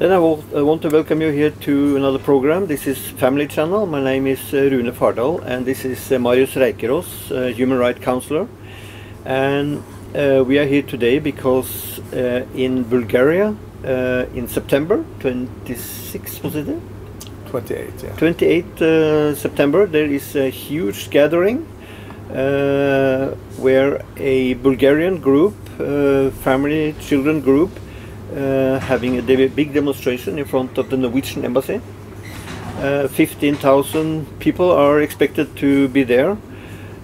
Then I want to welcome you here to another program. This is Family Channel. My name is Rune Fardal, and this is Marius Reikerås, Human Rights Counselor. And we are here today because in Bulgaria, in September 26, was it? 28, yeah. 28 September, there is a huge gathering where a Bulgarian group, family children group, having a big demonstration in front of the Norwegian embassy. 15,000 people are expected to be there.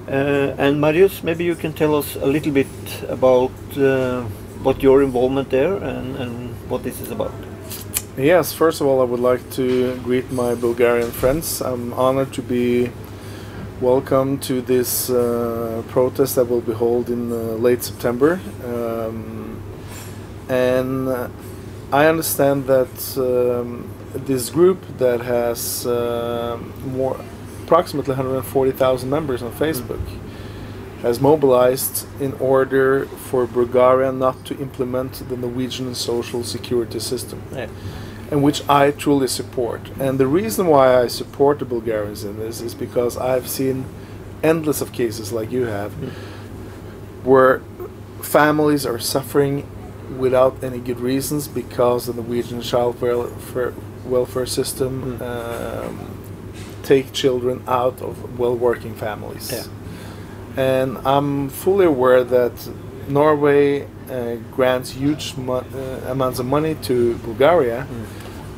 And Marius, maybe you can tell us a little bit about what your involvement there and what this is about. Yes, first of all I would like to greet my Bulgarian friends. I'm honored to be welcome to this protest that will be held in late September. And I understand that this group that has approximately 140,000 members on Facebook has mobilized in order for Bulgaria not to implement the Norwegian social security system, and which I truly support. And the reason why I support the Bulgarians in this is because I've seen endless of cases like you have, where families are suffering without any good reasons because the Norwegian child welfare system take children out of well-working families. And I'm fully aware that Norway grants huge amounts of money to Bulgaria,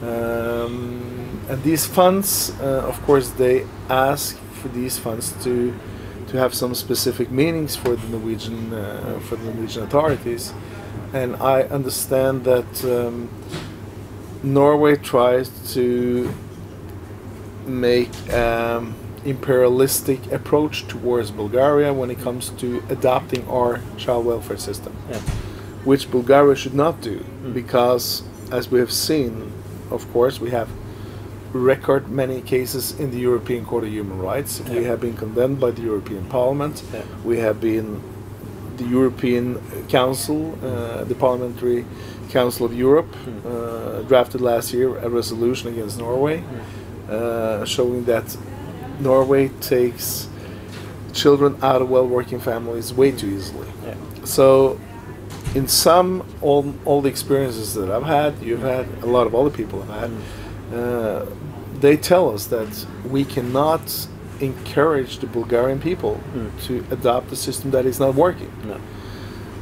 and these funds, of course, they ask for these funds to have some specific meanings for the Norwegian authorities. And I understand that Norway tries to make imperialistic approach towards Bulgaria when it comes to adopting our child welfare system, which Bulgaria should not do, because as we have seen, of course, we have record many cases in the European Court of Human Rights. We have been condemned by the European Parliament. We have been the European Council, the Parliamentary Council of Europe, drafted last year a resolution against Norway, showing that Norway takes children out of well-working families way too easily. So in all the experiences that I've had, you've had, a lot of other people have had, they tell us that we cannot encourage the Bulgarian people to adopt a system that is not working.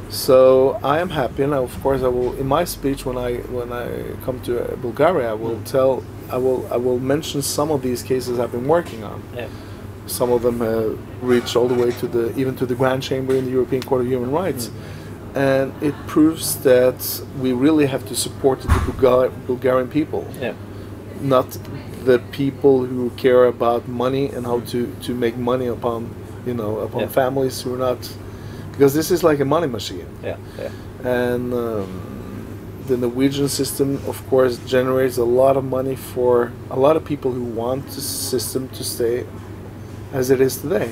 So I am happy, and of course I will, in my speech when I come to Bulgaria, I will mention some of these cases I've been working on. Some of them have reached all the way to even to the Grand Chamber in the European Court of Human Rights, and it proves that we really have to support the Bulgarian people, not the people who care about money and how to make money upon families who are not, because this is like a money machine. And the Norwegian system, of course, generates a lot of money for a lot of people who want the system to stay as it is today.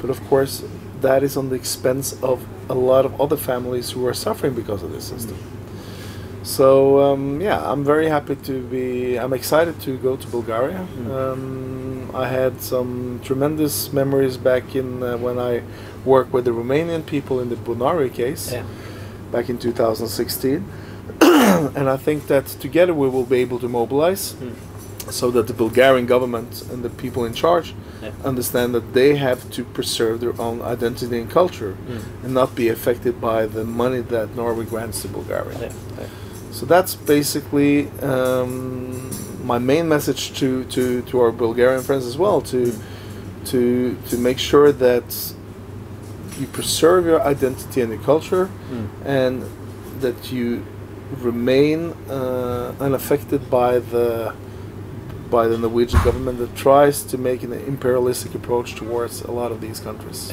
But of course, that is on the expense of a lot of other families who are suffering because of this system. So yeah, I'm very happy I'm excited to go to Bulgaria. I had some tremendous memories back in when I worked with the Romanian people in the Bunari case back in 2016. And I think that together we will be able to mobilize so that the Bulgarian government and the people in charge understand that they have to preserve their own identity and culture and not be affected by the money that Norway grants to Bulgaria. So that's basically my main message to our Bulgarian friends as well, to make sure that you preserve your identity and your culture, and that you remain unaffected by the Norwegian government that tries to make an imperialistic approach towards a lot of these countries.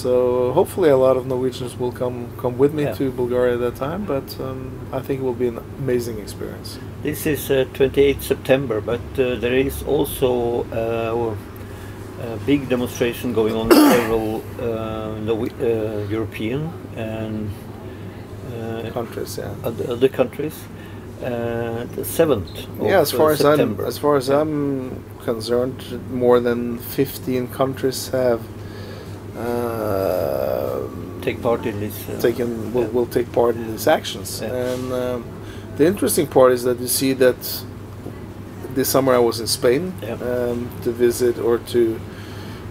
So hopefully a lot of Norwegians will come with me to Bulgaria at that time, but I think it will be an amazing experience. This is 28 September, but there is also a big demonstration going on in several European and countries, other countries. The 7th of Yeah, as far September. as far as I'm concerned, more than 15 countries have Take part in this. Will take part in these actions. Yeah. And the interesting part is that you see that this summer I was in Spain to visit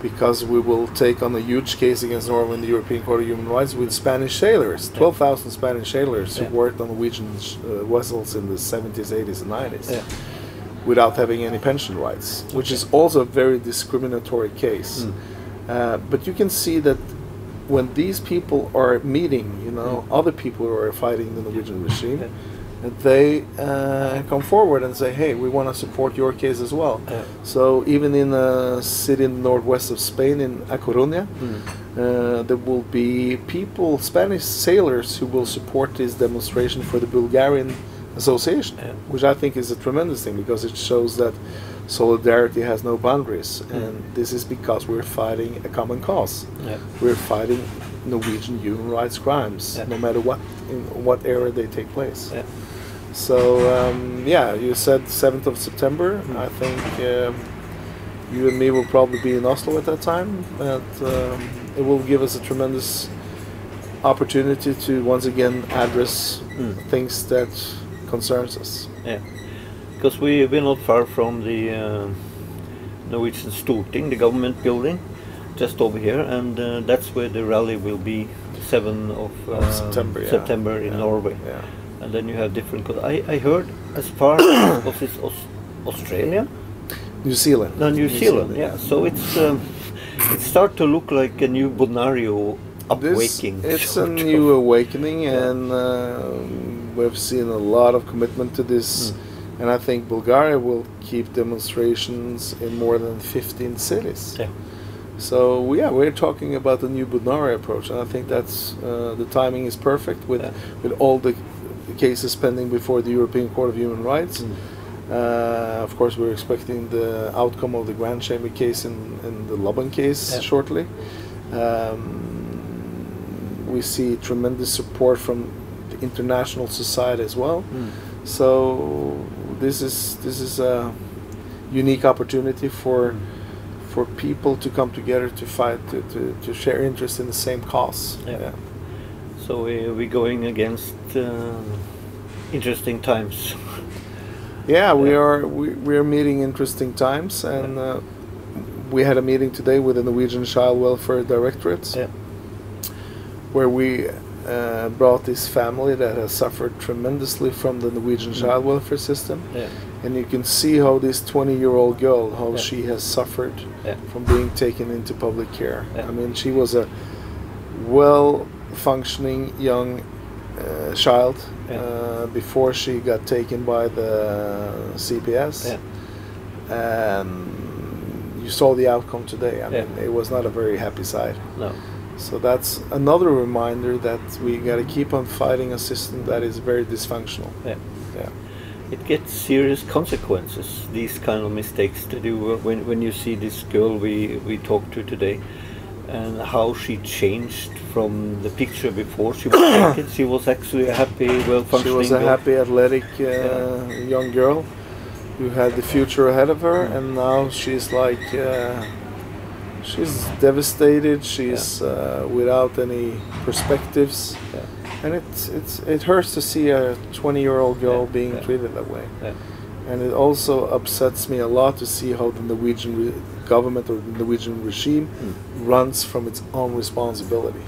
because we will take on a huge case against Norway in the European Court of Human Rights with Spanish sailors, 12,000 Spanish sailors who worked on Norwegian vessels in the 70s, 80s and 90s without having any pension rights, which is also a very discriminatory case. But you can see that when these people are meeting, other people who are fighting the Norwegian regime, they come forward and say, hey, we want to support your case as well. So even in a city in the northwest of Spain, in A Coruña, there will be people, Spanish sailors, who will support this demonstration for the Bulgarian Association, which I think is a tremendous thing, because it shows that solidarity has no boundaries, and this is because we're fighting a common cause. We're fighting Norwegian human rights crimes, no matter in what area they take place. So you said 7th of September. I think you and me will probably be in Oslo at that time, but it will give us a tremendous opportunity to once again address things that concerns us. Because we're not far from the Norwegian Storting, the government building, just over here, and that's where the rally will be, 7th of September in Norway. And then you have different. I heard as far as this Australia, New Zealand. No, New Zealand. Yeah. So it's it starts to look like a new Bonario upwaking. It's a new awakening, and we've seen a lot of commitment to this. And I think Bulgaria will keep demonstrations in more than 15 cities. So we're talking about the new Bonario approach, and I think that's the timing is perfect with all the cases pending before the European Court of Human Rights. Of course, we're expecting the outcome of the Grand Chamber case in the Laban case shortly. We see tremendous support from the international society as well. So this is a unique opportunity for people to come together to fight, to share interest in the same cause. So we're going against interesting times. We are meeting interesting times, and we had a meeting today with the Norwegian Child Welfare Directorate, where we brought this family that has suffered tremendously from the Norwegian child welfare system, and you can see how this 20-year-old girl, how she has suffered from being taken into public care. I mean, she was a well-functioning young child before she got taken by the CPS, and you saw the outcome today. I mean, it was not a very happy sight. No. So that's another reminder that we got to keep on fighting a system that is very dysfunctional. It gets serious consequences, these kind of mistakes to do. When you see this girl we talked to today, and how she changed from the picture before she was taken. She was actually a happy, well-functioning She was a happy, athletic young girl who had the future ahead of her, and now she's like... she's devastated. She's without any perspectives, and it hurts to see a 20-year-old girl being treated that way. And it also upsets me a lot to see how the Norwegian government or the Norwegian regime runs from its own responsibility.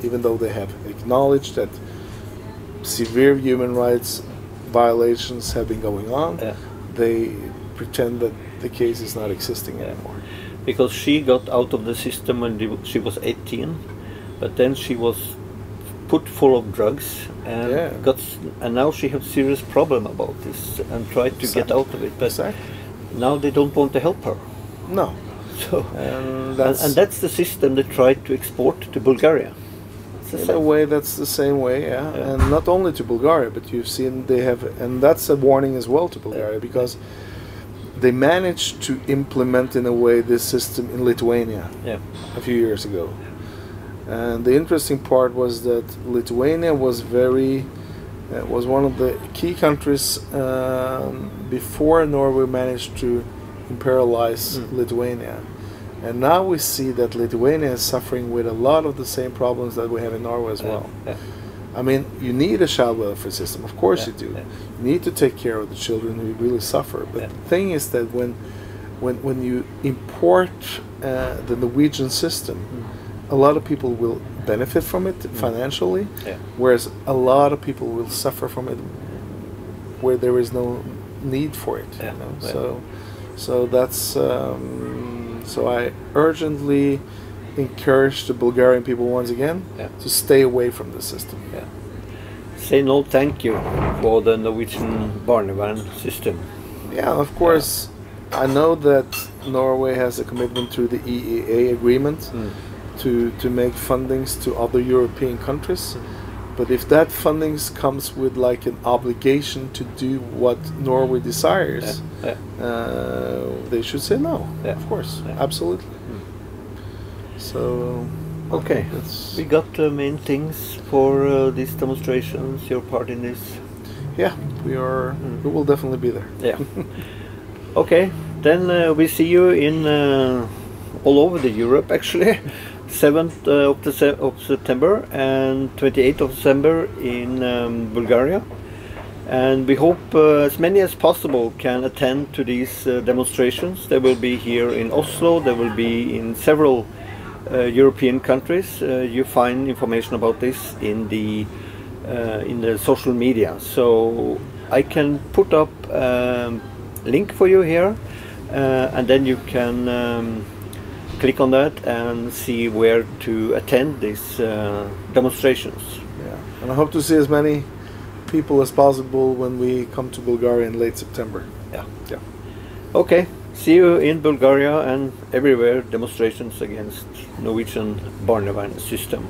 Even though they have acknowledged that severe human rights violations have been going on, they pretend that the case is not existing anymore. Because she got out of the system when she was 18, but then she was put full of drugs and and now she has serious problem about this and tried to get out of it. But now they don't want to help her. No. So and that's the system they tried to export to Bulgaria. In a way, that's the same way, and not only to Bulgaria, but you've seen they have, and that's a warning as well to Bulgaria, because they managed to implement in a way this system in Lithuania a few years ago. And the interesting part was that Lithuania was very It was one of the key countries before Norway managed to imperialize Lithuania. And now we see that Lithuania is suffering with a lot of the same problems that we have in Norway as well. I mean, you need a child welfare system, of course you do. You need to take care of the children who really suffer. But the thing is that when you import the Norwegian system, a lot of people will benefit from it financially, whereas a lot of people will suffer from it where there is no need for it. You know? So that's so I urgently encourage the Bulgarian people once again to stay away from the system. Say no thank you for the Norwegian Barnevernet system. Yeah, of course. I know that Norway has a commitment to the EEA agreement to make fundings to other European countries. But if that fundings comes with like an obligation to do what Norway desires, they should say no. Of course, absolutely. So, okay, we got the main things for these demonstrations. Your part in this? Yeah, we are. We will definitely be there. Yeah. Okay, then we see you in all over the Europe actually. 7th of September and 28th of December in Bulgaria, and we hope as many as possible can attend to these demonstrations. They will be here in Oslo, they will be in several European countries. You find information about this in the social media, so I can put up a link for you here, and then you can click on that and see where to attend these demonstrations. Yeah, and I hope to see as many people as possible when we come to Bulgaria in late September. Yeah. Okay, see you in Bulgaria and everywhere demonstrations against Norwegian Barnevernet system.